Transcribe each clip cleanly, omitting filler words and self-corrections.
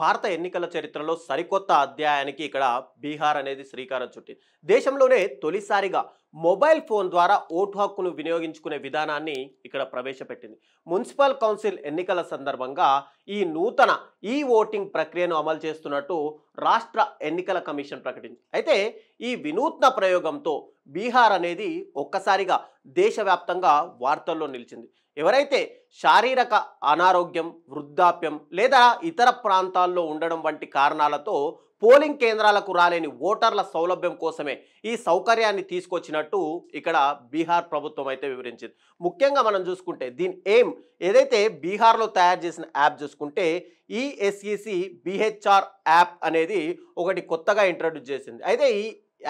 భారత ఎన్నికల చరిత్రలో సరికొత్త అధ్యాయానికి ఇక్కడ బీహార్ అనేది శ్రీకారం చుట్టింది. దేశంలోనే తొలిసారిగా మొబైల్ ఫోన్ ద్వారా ఓటు హక్కును వినియోగించుకునే విధానాన్ని ఇక్కడ ప్రవేశపెట్టింది. మున్సిపల్ కౌన్సిల్ ఎన్నికల సందర్భంగా ఈ నూతన ఓటింగ్ ప్రక్రియను అమలు చేస్తున్నట్టు రాష్ట్ర ఎన్నికల కమిషన్ ప్రకటించింది. అయితే ఈ వినూత్న ప్రయోగంతో బీహార్ అనేది ఒక్కసారిగా దేశవ్యాప్తంగా వార్తల్లో నిలిచింది. ఎవరైతే శారీరక అనారోగ్యం, వృద్ధాప్యం లేదా ఇతర ప్రాంతాల్లో ఉండడం వంటి కారణాలతో పోలింగ్ కేంద్రాలకు రాలేని ఓటర్ల సౌలభ్యం కోసమే ఈ సౌకర్యాన్ని తీసుకొచ్చినట్టు ఇక్కడ బీహార్ ప్రభుత్వం అయితే వివరించింది. ముఖ్యంగా మనం చూసుకుంటే దీని ఏదైతే బీహార్లో తయారు చేసిన యాప్ చూసుకుంటే ఈఎస్ఈసి బిహెచ్ఆర్ యాప్ అనేది ఒకటి కొత్తగా ఇంట్రడ్యూస్ చేసింది. అయితే ఈ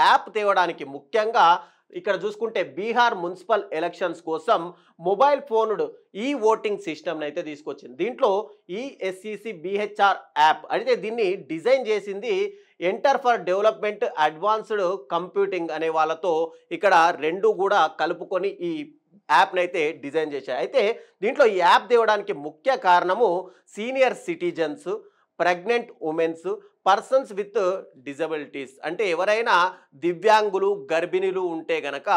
యాప్ తేవడానికి ముఖ్యంగా ఇక్కడ చూసుకుంటే బీహార్ మున్సిపల్ ఎలక్షన్స్ కోసం మొబైల్ ఫోన్డ్ ఓటింగ్ సిస్టమ్ని అయితే తీసుకొచ్చింది. దీంట్లో ఈఎస్ఈసి బిహెచ్ఆర్ యాప్ అయితే దీన్ని డిజైన్ చేసింది enter for development advanced computing అనే వాళ్ళతో ఇక్కడ రెండు కూడా కలుపుకొని ఈ యాప్ని అయితే డిజైన్ చేశారు. అయితే దీంట్లో ఈ యాప్ తేవడానికి ముఖ్య కారణము senior citizens, pregnant womens, persons with disabilities అంటే ఎవరైనా దివ్యాంగులు, గర్భిణీలు ఉంటే గనక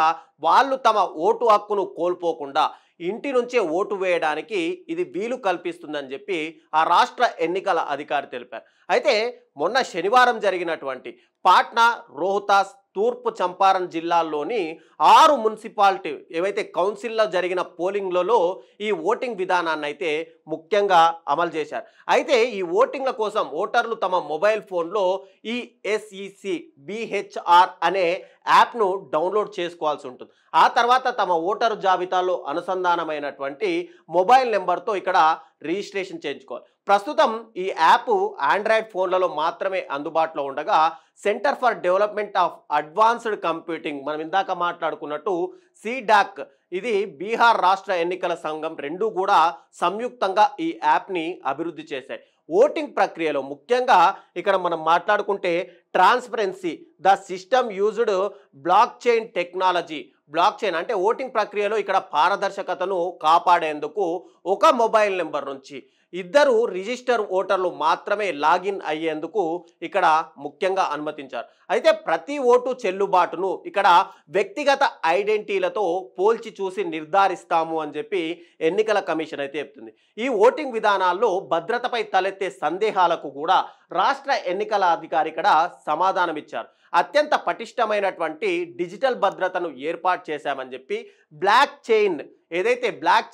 వాళ్ళు తమ ఓటు హక్కును కోల్పోకుండా ఇంటి నుంచే ఓటు వేయడానికి ఇది వీలు కల్పిస్తుందని చెప్పి ఆ రాష్ట్ర ఎన్నికల అధికారి తెలిపారు. అయితే మొన్న శనివారం జరిగినటువంటి పాట్నా, రోహతాస్, తూర్పు చంపారన్ జిల్లాల్లోని 6 మున్సిపాలిటీ ఏవైతే కౌన్సిల్లో జరిగిన పోలింగ్లలో ఈ ఓటింగ్ విధానాన్ని అయితే ముఖ్యంగా అమలు చేశారు. అయితే ఈ ఓటింగ్ల కోసం ఓటర్లు తమ మొబైల్ ఫోన్లో ఈ ఎస్ఈసి బిహెచ్ఆర్ అనే యాప్ను డౌన్లోడ్ చేసుకోవాల్సి ఉంటుంది. ఆ తర్వాత తమ ఓటరు జాబితాలో అనుసంధానమైనటువంటి మొబైల్ నెంబర్తో ఇక్కడ రిజిస్ట్రేషన్ చేయించుకోవాలి. ప్రస్తుతం ఈ యాప్ ఆండ్రాయిడ్ ఫోన్లలో మాత్రమే అందుబాటులో ఉండగా centre for development of advanced computing మనం ఇందాక మాట్లాడుకున్నట్టు సిడాక్ ఇది బీహార్ రాష్ట్ర ఎన్నికల సంఘం రెండు కూడా సంయుక్తంగా ఈ యాప్ని అభివృద్ధి చేశాయి. ఓటింగ్ ప్రక్రియలో ముఖ్యంగా ఇక్కడ మనం మాట్లాడుకుంటే transparency the system used block chain technology. Block chain అంటే ఓటింగ్ ప్రక్రియలో ఇక్కడ పారదర్శకతను కాపాడేందుకు ఒక మొబైల్ నెంబర్ నుంచి 2 రిజిస్టర్ ఓటర్లు మాత్రమే లాగిన్ అయ్యేందుకు ఇక్కడ ముఖ్యంగా అనుమతించారు. అయితే ప్రతి ఓటు చెల్లుబాటును ఇక్కడ వ్యక్తిగత ఐడెంటిటీలతో పోల్చి చూసి నిర్ధారిస్తాము అని చెప్పి ఎన్నికల కమిషన్ అయితే చెప్తుంది. ఈ ఓటింగ్ విధానాల్లో భద్రతపై తలెత్తే సందేహాలకు కూడా రాష్ట్ర ఎన్నికల అధికారి ఇక్కడ సమాధానం ఇచ్చారు. అత్యంత పటిష్టమైనటువంటి డిజిటల్ భద్రతను ఏర్పాటు చేశామని చెప్పి బ్లాక్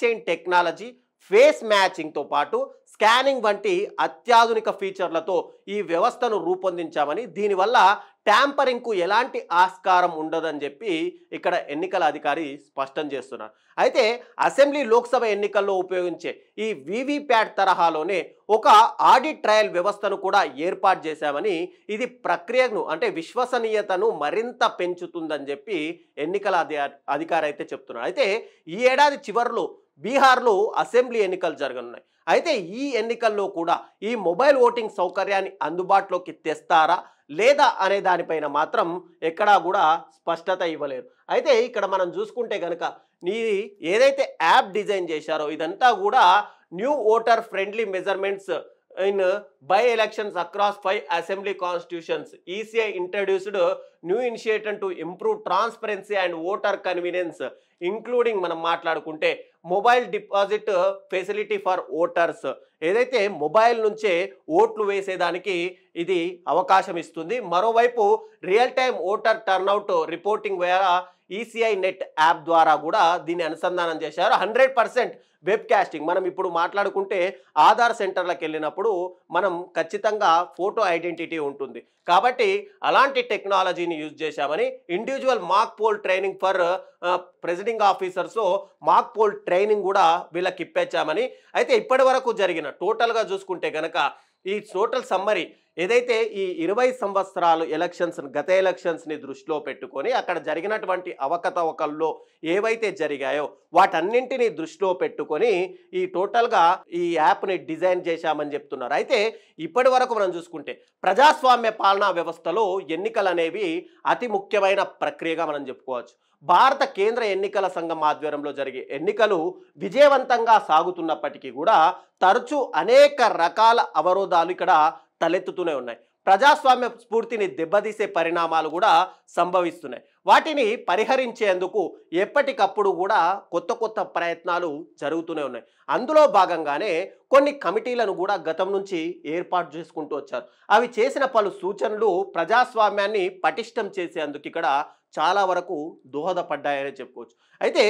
చైన్ టెక్నాలజీ, ఫేస్ మ్యాచింగ్తో పాటు స్కానింగ్ వంటి అత్యాధునిక ఫీచర్లతో ఈ వ్యవస్థను రూపొందించామని, దీనివల్ల ట్యాంపరింగ్కు ఎలాంటి ఆస్కారం ఉండదని చెప్పి ఇక్కడ ఎన్నికల అధికారి స్పష్టం చేస్తున్నారు. అయితే అసెంబ్లీ, లోక్సభ ఎన్నికల్లో ఉపయోగించే ఈ వీవీప్యాట్ తరహాలోనే ఒక ఆడిట్ ట్రయల్ వ్యవస్థను కూడా ఏర్పాటు చేశామని, ఇది ప్రక్రియను అంటే విశ్వసనీయతను మరింత పెంచుతుందని చెప్పి ఎన్నికల అధికారి అయితే చెప్తున్నారు. అయితే ఈ ఏడాది చివరిలో బీహార్లో అసెంబ్లీ ఎన్నికలు జరగనున్నాయి. అయితే ఈ ఎన్నికల్లో కూడా ఈ మొబైల్ ఓటింగ్ సౌకర్యాన్ని అందుబాటులోకి తెస్తారా లేదా అనే దానిపైన మాత్రం ఎక్కడా కూడా స్పష్టత ఇవ్వలేరు. అయితే ఇక్కడ మనం చూసుకుంటే కనుక ఏదైతే యాప్ డిజైన్ చేశారో ఇదంతా కూడా new voter friendly measurements in by elections across 5 assembly constitutions. ECI introduced new initiative to improve transparency and voter convenience, including మనం మాట్లాడుకుంటే mobile deposit facility for voters. ఏదైతే మొబైల్ నుంచే ఓట్లు వేసేదానికి ఇది అవకాశం ఇస్తుంది. మరోవైపు real time voter turnout reporting ద్వారా ఈసీఐ నెట్ యాప్ ద్వారా కూడా దీన్ని అనుసంధానం చేశారు. 100% వెబ్ కాస్టింగ్. మనం ఇప్పుడు మాట్లాడుకుంటే ఆధార్ సెంటర్లకు వెళ్ళినప్పుడు మనం ఖచ్చితంగా ఫోటో ఐడెంటిటీ ఉంటుంది కాబట్టి అలాంటి టెక్నాలజీని యూజ్ చేశామని, individual mock poll training for preceding officers mock poll training కూడా వీళ్ళకి ఇప్పించామని. అయితే ఇప్పటి వరకు జరిగిన టోటల్గా చూసుకుంటే కనుక ఈ టోటల్ సమ్మరీ ఏదైతే ఈ 20 సంవత్సరాలు గత ఎలక్షన్స్ని దృష్టిలో పెట్టుకొని అక్కడ జరిగినటువంటి అవకతవకల్లో ఏవైతే జరిగాయో వాటన్నింటినీ దృష్టిలో పెట్టుకొని ఈ టోటల్గా ఈ యాప్ని డిజైన్ చేశామని చెప్తున్నారు. అయితే ఇప్పటి వరకు మనం చూసుకుంటే ప్రజాస్వామ్య పాలనా వ్యవస్థలో ఎన్నికలు అనేవి అతి ముఖ్యమైన ప్రక్రియగా మనం చెప్పుకోవచ్చు. భారత కేంద్ర ఎన్నికల సంఘం ఆధ్వర్యంలో జరిగే ఎన్నికలు విజయవంతంగా సాగుతున్నప్పటికీ కూడా తరచూ అనేక రకాల అవరోధాలు ఇక్కడ తలెత్తుతూనే ఉన్నాయి. ప్రజాస్వామ్య స్ఫూర్తిని దెబ్బతీసే పరిణామాలు కూడా సంభవిస్తున్నాయి. వాటిని పరిహరించేందుకు ఎప్పటికప్పుడు కూడా కొత్త కొత్త ప్రయత్నాలు జరుగుతూనే ఉన్నాయి. అందులో భాగంగానే కొన్ని కమిటీలను కూడా గతం నుంచి ఏర్పాటు చేసుకుంటూ వచ్చారు. అవి చేసిన పలు సూచనలు ప్రజాస్వామ్యాన్ని పటిష్టం చేసేందుకు ఇక్కడ చాలా వరకు దోహదపడ్డాయని చెప్పుకోవచ్చు. అయితే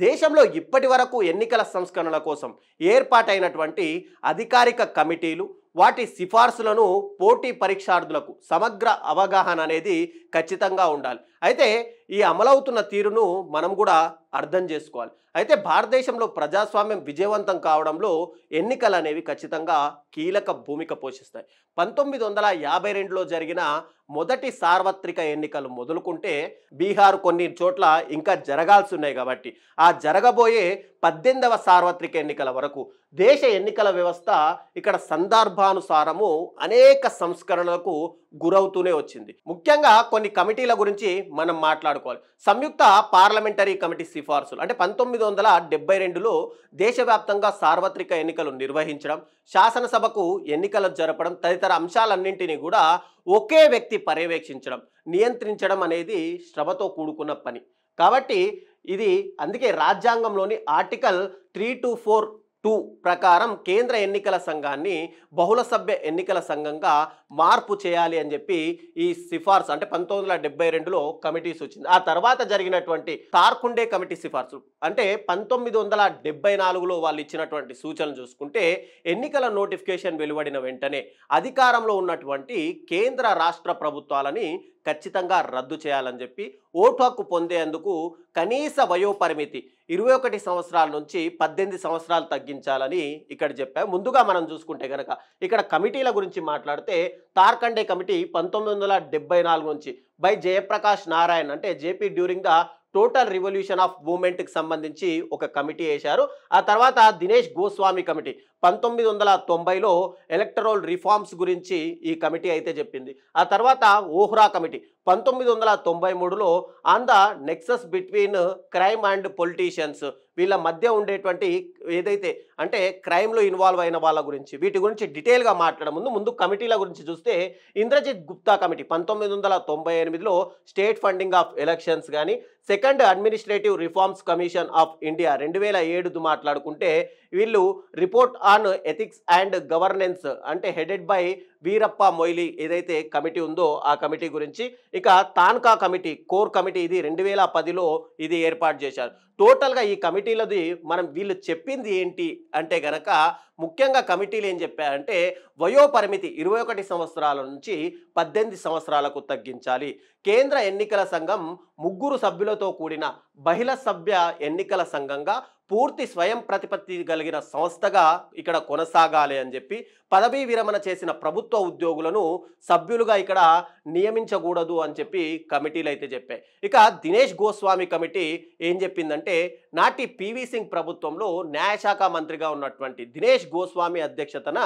దేశంలో ఇప్పటి వరకు ఎన్నికల సంస్కరణల కోసం ఏర్పాటైనటువంటి అధికారిక కమిటీలు వాటి సిఫార్సులను పోటీ పరీక్షార్థులకు సమగ్ర అవగాహన అనేది ఖచ్చితంగా ఉండాలి. అయితే ఈ అమలవుతున్న తీరును మనం కూడా అర్థం చేసుకోవాలి. అయితే భారతదేశంలో ప్రజాస్వామ్యం విజయవంతం కావడంలో ఎన్నికలు అనేవి ఖచ్చితంగా కీలక భూమిక పోషిస్తాయి. 1952లో జరిగిన మొదటి సార్వత్రిక ఎన్నికలు మొదలుకుంటే బీహార్ కొన్ని చోట్ల ఇంకా జరగాల్సి ఉన్నాయి కాబట్టి ఆ జరగబోయే 18వ సార్వత్రిక ఎన్నికల వరకు దేశ ఎన్నికల వ్యవస్థ ఇక్కడ సందర్భానుసారము అనేక సంస్కరణలకు గురవుతూనే వచ్చింది. ముఖ్యంగా కొన్ని కమిటీల గురించి మనం మాట్లాడుకోవాలి. సంయుక్త పార్లమెంటరీ కమిటీ సిఫార్సులు అంటే 1972లో దేశవ్యాప్తంగా సార్వత్రిక ఎన్నికలు నిర్వహించడం, శాసనసభకు ఎన్నికలు జరపడం తదితర అంశాలన్నింటినీ కూడా ఒకే వ్యక్తి పర్యవేక్షించడం, నియంత్రించడం అనేది శ్రమతో కూడుకున్న పని. కాబట్టి ఇది అందుకే రాజ్యాంగంలోని ఆర్టికల్ 324(2) ప్రకారం కేంద్ర ఎన్నికల సంఘాన్ని బహుళ సభ్య ఎన్నికల సంఘంగా మార్పు చేయాలి అని చెప్పి ఈ సిఫార్సు అంటే 1972లో కమిటీస్ వచ్చింది. ఆ తర్వాత జరిగినటువంటి తార్కుండే కమిటీ సిఫార్సు అంటే 1974లో వాళ్ళు ఇచ్చినటువంటి సూచనలు చూసుకుంటే ఎన్నికల నోటిఫికేషన్ వెలువడిన వెంటనే అధికారంలో ఉన్నటువంటి కేంద్ర రాష్ట్ర ప్రభుత్వాలని ఖచ్చితంగా రద్దు చేయాలని చెప్పి ఓటు హక్కు పొందేందుకు కనీస వయోపరిమితి 21 సంవత్సరాల నుంచి 18 సంవత్సరాలు తగ్గించాలని ఇక్కడ చెప్పారు. ముందుగా మనం చూసుకుంటే కనుక ఇక్కడ కమిటీల గురించి మాట్లాడితే తార్కండే కమిటీ 1974 నుంచి బై జయప్రకాష్ నారాయణ్ అంటే JP during the total revolution of మూవ్మెంట్కి సంబంధించి ఒక కమిటీ వేశారు. ఆ తర్వాత దినేష్ గోస్వామి కమిటీ 1990లో ఎలక్టరల్ రిఫార్మ్స్ గురించి ఈ కమిటీ అయితే చెప్పింది. ఆ తర్వాత ఓహ్రా కమిటీ 1993లో on the nexus between crime and politicians వీళ్ళ మధ్య ఉండేటువంటి ఏదైతే అంటే క్రైమ్లో ఇన్వాల్వ్ అయిన వాళ్ళ గురించి వీటి గురించి డీటెయిల్గా మాట్లాడే ముందు కమిటీల గురించి చూస్తే ఇంద్రజిత్ గుప్తా కమిటీ 1998లో స్టేట్ ఫండింగ్ ఆఫ్ ఎలక్షన్స్ కానీ second administrative reforms commission of India 2007 మాట్లాడుకుంటే వీళ్ళు report on ethics and governance అంటే హెడెడ్ బై వీరప్ప మొయిలీ ఏదైతే కమిటీ ఉందో ఆ కమిటీ గురించి. ఇక తాన్కా కమిటీ కోర్ కమిటీ ఇది 2010లో ఇది ఏర్పాటు చేశారు. టోటల్గా ఈ కమిటీలది మనం వీళ్ళు చెప్పింది ఏంటి అంటే గనక ముఖ్యంగా కమిటీలు ఏం చెప్పారంటే వయోపరిమితి 21 సంవత్సరాల నుంచి 18 సంవత్సరాలకు తగ్గించాలి. కేంద్ర ఎన్నికల సంఘం 3 సభ్యులతో కూడిన బహిళ సభ్య ఎన్నికల సంఘంగా పూర్తి స్వయం ప్రతిపత్తి కలిగిన సంస్థగా ఇక్కడ కొనసాగాలి అని చెప్పి పదవీ విరమణ చేసిన ప్రభుత్వ ఉద్యోగులను సభ్యులుగా ఇక్కడ నియమించకూడదు అని చెప్పి కమిటీలు అయితే చెప్పాయి. ఇక దినేష్ గోస్వామి కమిటీ ఏం చెప్పిందంటే నాటి పివి సింగ్ ప్రభుత్వంలో న్యాయశాఖ మంత్రిగా ఉన్నటువంటి దినేష్ గోస్వామి అధ్యక్షతన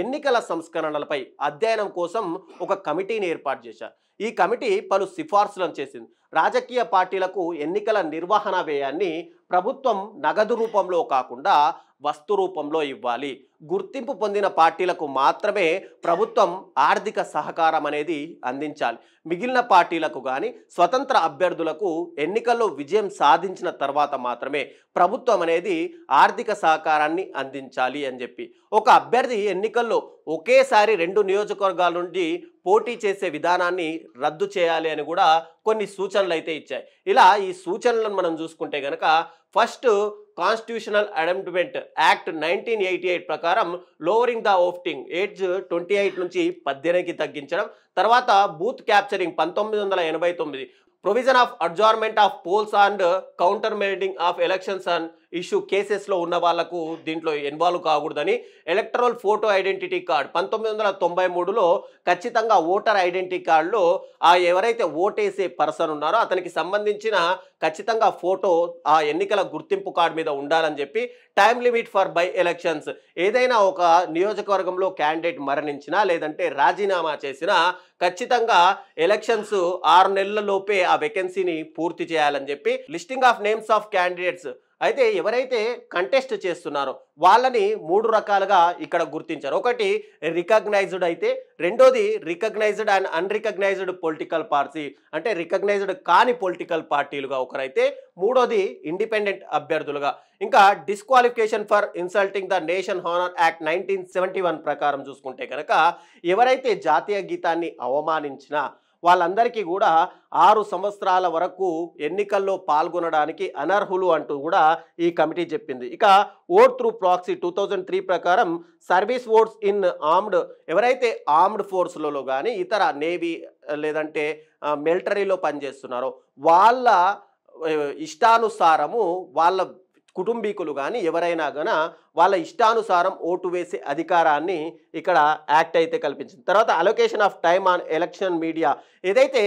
ఎన్నికల సంస్కరణలపై అధ్యయనం కోసం ఒక కమిటీని ఏర్పాటు చేశారు. ఈ కమిటీ పలు సిఫార్సులను చేసింది. రాజకీయ పార్టీలకు ఎన్నికల నిర్వహణ వ్యయాన్ని ప్రభుత్వం నగదు రూపంలో కాకుండా వస్తు రూపంలో ఇవ్వాలి. గుర్తింపు పొందిన పార్టీలకు మాత్రమే ప్రభుత్వం ఆర్థిక సహకారం అనేది అందించాలి. మిగిలిన పార్టీలకు కానీ స్వతంత్ర అభ్యర్థులకు ఎన్నికల్లో విజయం సాధించిన తర్వాత మాత్రమే ప్రభుత్వం అనేది ఆర్థిక సహకారాన్ని అందించాలి అని చెప్పి ఒక అభ్యర్థి ఎన్నికల్లో ఒకేసారి 2 నియోజకవర్గాల నుండి పోటీ చేసే విధానాన్ని రద్దు చేయాలి అని కూడా కొన్ని సూచనలు అయితే ఇచ్చాయి. ఇలా ఈ సూచనలను మనం చూసుకుంటే కనుక ఫస్ట్ కాన్స్టిట్యూషనల్ అమెండ్మెంట్ యాక్ట్ 1988 ప్రకారం లోవరింగ్ ద ఓటింగ్ ఏజ్ 28 నుంచి 18కి తగ్గించడం, తర్వాత booth capturing 1989 provision of adjournment of polls and countermanding of elections and issue కేసెస్లో ఉన్న వాళ్లకు దీంట్లో ఇన్వాల్వ్ కాకూడదని, ఎలక్టరల్ ఫోటో ఐడెంటిటీ కార్డ్ 1993లో ఖచ్చితంగా ఓటర్ ఐడెంటిటీ కార్డులో ఆ ఎవరైతే ఓటేసే పర్సన్ ఉన్నారో అతనికి సంబంధించిన ఖచ్చితంగా ఫోటో ఆ ఎన్నికల గుర్తింపు కార్డు మీద ఉండాలని చెప్పి, time limit for by elections ఏదైనా ఒక నియోజకవర్గంలో క్యాండిడేట్ మరణించినా లేదంటే రాజీనామా చేసినా ఖచ్చితంగా ఎలక్షన్స్ 6 నెలల లోపే ఆ వేకెన్సీని పూర్తి చేయాలని చెప్పి, listing of names of candidates అయితే ఎవరైతే కంటెస్ట్ చేస్తున్నారో వాళ్ళని 3 రకాలుగా ఇక్కడ గుర్తించారు. ఒకటి రికగ్నైజ్డ్ అయితే, రెండోది recognised and unrecognised political party అంటే రికగ్నైజ్డ్ కాని పొలిటికల్ పార్టీలుగా ఒకరైతే, మూడోది ఇండిపెండెంట్ అభ్యర్థులుగా, ఇంకా disqualification for insulting the nation honour act 1971 ప్రకారం చూసుకుంటే కనుక ఎవరైతే జాతీయ గీతాన్ని అవమానించినా వాళ్ళందరికీ కూడా 6 సంవత్సరాల వరకు ఎన్నికల్లో పాల్గొనడానికి అనర్హులు అంటూ కూడా ఈ కమిటీ చెప్పింది. ఇక ఓట్ త్రూ ప్రాక్సీ 2003 ప్రకారం సర్వీస్ ఓట్స్ ఇన్ ఆర్మ్డ్, ఎవరైతే ఆర్మ్డ్ ఫోర్స్లలో కానీ ఇతర నేవీ లేదంటే మిలిటరీలో పనిచేస్తున్నారో వాళ్ళ ఇష్టానుసారము వాళ్ళ కుటుంబీకులు కానీ ఎవరైనా గన వాళ్ళ ఇష్టానుసారం ఓటు వేసే అధికారాన్ని ఇక్కడ యాక్ట్ అయితే కల్పించింది. తర్వాత allocation of time on election media, ఏదైతే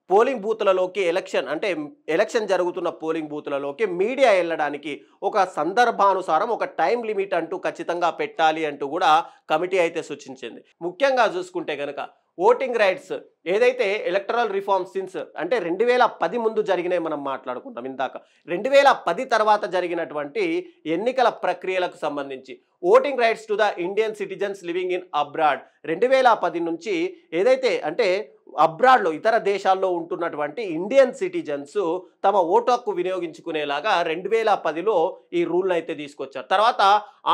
పోలింగ్ బూత్లలోకి ఎలక్షన్ జరుగుతున్న పోలింగ్ బూత్లలోకి మీడియా వెళ్ళడానికి ఒక సందర్భానుసారం ఒక టైం లిమిట్ అంటూ ఖచ్చితంగా పెట్టాలి అంటూ కూడా కమిటీ అయితే సూచించింది. ముఖ్యంగా చూసుకుంటే కనుక ఓటింగ్ రైట్స్ ఏదైతే ఎలక్టరల్ రిఫార్మ్స్ సిన్స్ అంటే 2010 ముందు జరిగినాయి మనం మాట్లాడుకుంటాం ఇందాక, 2010 తర్వాత జరిగినటువంటి ఎన్నికల ప్రక్రియలకు సంబంధించి voting rights to the Indian citizens living in abroad 2010 నుంచి ఏదైతే అంటే అబ్రాడ్లో ఇతర దేశాల్లో ఉంటున్నటువంటి ఇండియన్ సిటిజన్స్ తమ ఓటు హక్కు వినియోగించుకునేలాగా 2010లో ఈ రూల్ని అయితే తీసుకొచ్చారు. తర్వాత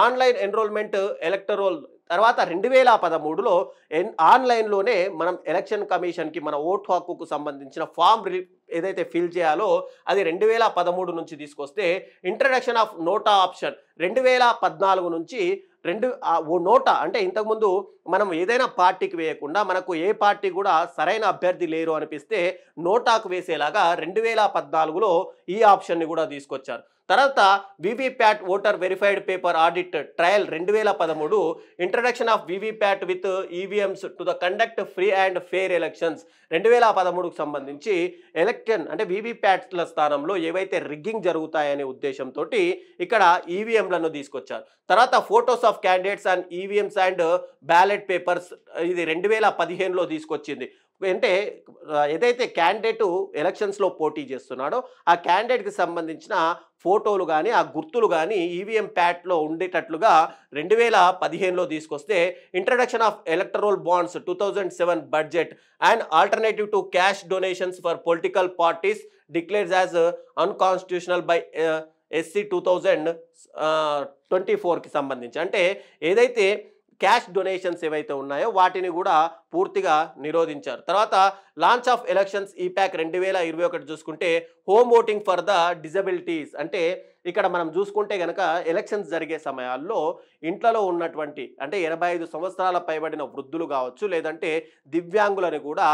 ఆన్లైన్ ఎన్రోల్మెంట్ ఎలక్టరోల్, తర్వాత 2013లో ఆన్లైన్లోనే మనం ఎలక్షన్ కమిషన్కి మన ఓటు హక్కుకు సంబంధించిన ఫామ్ ఏదైతే ఫిల్ చేయాలో అది 2013 నుంచి తీసుకొస్తే, ఇంట్రడక్షన్ ఆఫ్ నోటా ఆప్షన్ 2014 నుంచి నోటా అంటే ఇంతకుముందు మనం ఏదైనా పార్టీకి వేయకుండా మనకు ఏ పార్టీ కూడా సరైన అభ్యర్థి లేరు అనిపిస్తే నోటాకు వేసేలాగా 2014లో ఈ ఆప్షన్ని కూడా తీసుకొచ్చారు. తర్వాత VVPAT voter verified paper audit trail 2013, introduction of VVPAT with EVMs to the conduct free and fair elections 2013కు సంబంధించి ఎలక్షన్ అంటే వివిప్యాట్ల స్థానంలో ఏవైతే రిగ్గింగ్ జరుగుతాయనే ఉద్దేశంతో ఇక్కడ ఈవీఎంలను తీసుకొచ్చారు. తర్వాత photos of candidates and EVMs and ballot papers ఇది 2015లో తీసుకొచ్చింది. అంటే ఏదైతే క్యాండిడేటు ఎలక్షన్స్లో పోటీ చేస్తున్నాడో ఆ క్యాండిడేట్కి సంబంధించిన ఫోటోలు కానీ ఆ గుర్తులు కానీ ఈవీఎం ప్యాట్లో ఉండేటట్లుగా 2015లో తీసుకొస్తే, introduction of electoral bonds 2007 budget and alternative to cash donations for political parties declares as unconstitutional by SC 2024కి సంబంధించి అంటే ఏదైతే క్యాష్ డొనేషన్స్ ఏవైతే ఉన్నాయో వాటిని కూడా పూర్తిగా నిరోధించారు. తర్వాత లాంచ్ ఆఫ్ ఎలక్షన్స్ ఈప్యాక్ 2021 చూసుకుంటే home voting for the disabilities అంటే ఇక్కడ మనం చూసుకుంటే కనుక ఎలక్షన్స్ జరిగే సమయాల్లో ఇంట్లో ఉన్నటువంటి అంటే 85 సంవత్సరాల పైబడిన వృద్ధులు కావచ్చు లేదంటే దివ్యాంగులను కూడా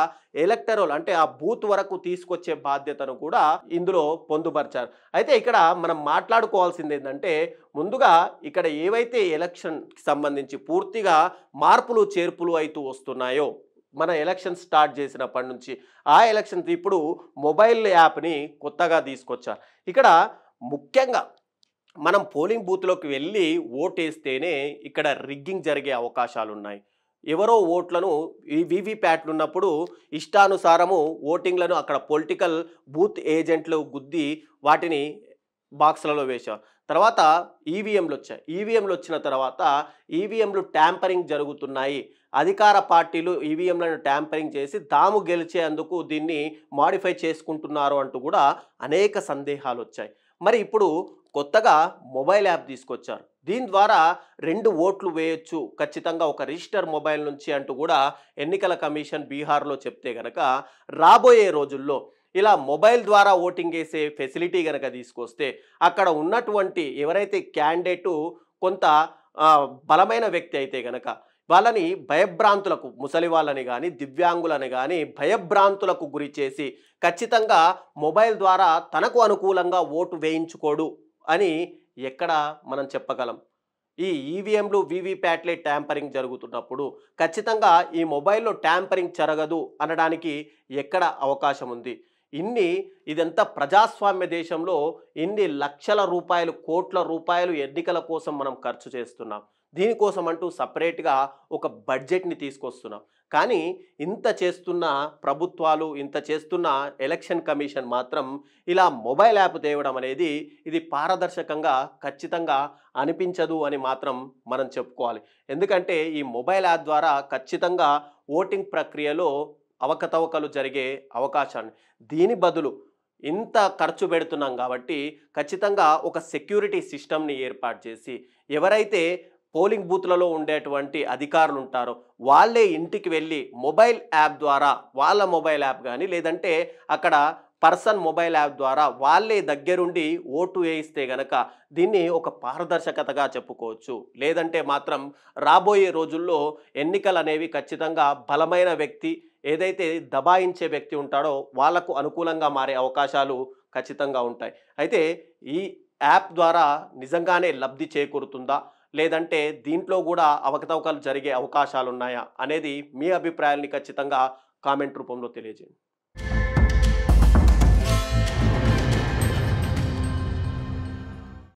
ఎలక్టరల్ అంటే ఆ బూత్ వరకు తీసుకొచ్చే బాధ్యతను కూడా ఇందులో పొందుపరిచారు. అయితే ఇక్కడ మనం మాట్లాడుకోవాల్సింది ఏంటంటే ముందుగా ఇక్కడ ఏవైతే ఎలక్షన్కి సంబంధించి పూర్తిగా మార్పులు చేర్పులు అవుతూ వస్తున్నాయో మన ఎలక్షన్ స్టార్ట్ చేసినప్పటి నుంచి ఆ ఎలక్షన్స్ ఇప్పుడు మొబైల్ యాప్ని కొత్తగా తీసుకొచ్చారు. ఇక్కడ ముఖ్యంగా మనం పోలింగ్ బూత్లోకి వెళ్ళి ఓటేస్తేనే ఇక్కడ రిగ్గింగ్ జరిగే అవకాశాలు ఉన్నాయి. ఎవరో ఓట్లను ఈ వీవీప్యాట్లు ఉన్నప్పుడు ఇష్టానుసారము ఓటింగ్లను అక్కడ పొలిటికల్ బూత్ ఏజెంట్లు గుద్ది వాటిని బాక్స్లలో వేశారు. తర్వాత ఈవీఎంలు వచ్చాయి. ఈవీఎంలు వచ్చిన తర్వాత ఈవీఎంలు ట్యాంపరింగ్ జరుగుతున్నాయి, అధికార పార్టీలు ఈవీఎంలను ట్యాంపరింగ్ చేసి తాము గెలిచేందుకు దీన్ని మాడిఫై చేసుకుంటున్నారు అంటూ కూడా అనేక సందేహాలు వచ్చాయి. మరి ఇప్పుడు కొత్తగా మొబైల్ యాప్ తీసుకొచ్చారు. దీని ద్వారా 2 ఓట్లు వేయొచ్చు ఖచ్చితంగా ఒక రిజిస్టర్ మొబైల్ నుంచి అంటూ కూడా ఎన్నికల కమిషన్ బీహార్లో చెప్తే గనక రాబోయే రోజుల్లో ఇలా మొబైల్ ద్వారా ఓటింగ్ వేసే ఫెసిలిటీ కనుక తీసుకొస్తే అక్కడ ఉన్నటువంటి ఎవరైతే క్యాండిడేటు కొంత బలమైన వ్యక్తి అయితే గనక వాళ్ళని భయభ్రాంతులకు ముసలి వాళ్ళని కానీ దివ్యాంగులని కానీ భయభ్రాంతులకు గురి చేసి ఖచ్చితంగా మొబైల్ ద్వారా తనకు అనుకూలంగా ఓటు వేయించుకోడు అని ఎక్కడ మనం చెప్పగలం? ఈ ఈవీఎంలు వీవీప్యాట్లే ట్యాంపరింగ్ జరుగుతున్నప్పుడు ఖచ్చితంగా ఈ మొబైల్లో ట్యాంపరింగ్ జరగదు అనడానికి ఎక్కడ అవకాశం ఉంది? ఇదంతా ప్రజాస్వామ్య దేశంలో ఇన్ని లక్షల రూపాయలు, కోట్ల రూపాయలు ఎన్నికల కోసం మనం ఖర్చు చేస్తున్నాం. దీనికోసం అంటూ సపరేట్‌గా ఒక బడ్జెట్‌ని తీసుకొస్తున్నాం. కానీ ఇంత చేస్తున్న ప్రభుత్వాలు, ఇంత చేస్తున్న ఎలక్షన్ కమిషన్ మాత్రం ఇలా మొబైల్ యాప్ తేవడం అనేది ఇది పారదర్శకంగా ఖచ్చితంగా అనిపించదు అని మాత్రం మనం చెప్పుకోవాలి. ఎందుకంటే ఈ మొబైల్ యాప్ ద్వారా ఖచ్చితంగా ఓటింగ్ ప్రక్రియలో అవకతవకలు జరిగే అవకాశాన్ని, దీని బదులు ఇంత ఖర్చు పెడుతున్నాం కాబట్టి ఖచ్చితంగా ఒక సెక్యూరిటీ సిస్టమ్‌ని ఏర్పాటు చేసి ఎవరైతే పోలింగ్ బూత్‌లలో ఉండేటువంటి అధికారులు ఉంటారో వాళ్ళే ఇంటికి వెళ్ళి మొబైల్ యాప్ ద్వారా, వాళ్ళ మొబైల్ యాప్ గానీ లేదంటే అక్కడ పర్సన్ మొబైల్ యాప్ ద్వారా వాళ్ళే దగ్గరుండి ఓటు వేయిస్తే గనక దీన్ని ఒక పారదర్శకతగా చెప్పుకోవచ్చు. లేదంటే మాత్రం రాబోయే రోజుల్లో ఎన్నికలనేవి ఖచ్చితంగా బలమైన వ్యక్తి, ఏదైతే దబాయించే వ్యక్తి ఉంటాడో వాళ్ళకు అనుకూలంగా మారే అవకాశాలు ఖచ్చితంగా ఉంటాయి. అయితే ఈ యాప్ ద్వారా నిజంగానే లబ్ధి చేకూరుతుందా? లేదంటే దీంట్లో గూడా అవకతవకలు జరిగే అవకాశాలున్నాయా? అనేది మీ అభిప్రాయాల్ని ఖచ్చితంగా కామెంట్ రూపంలో తెలియజేయండి.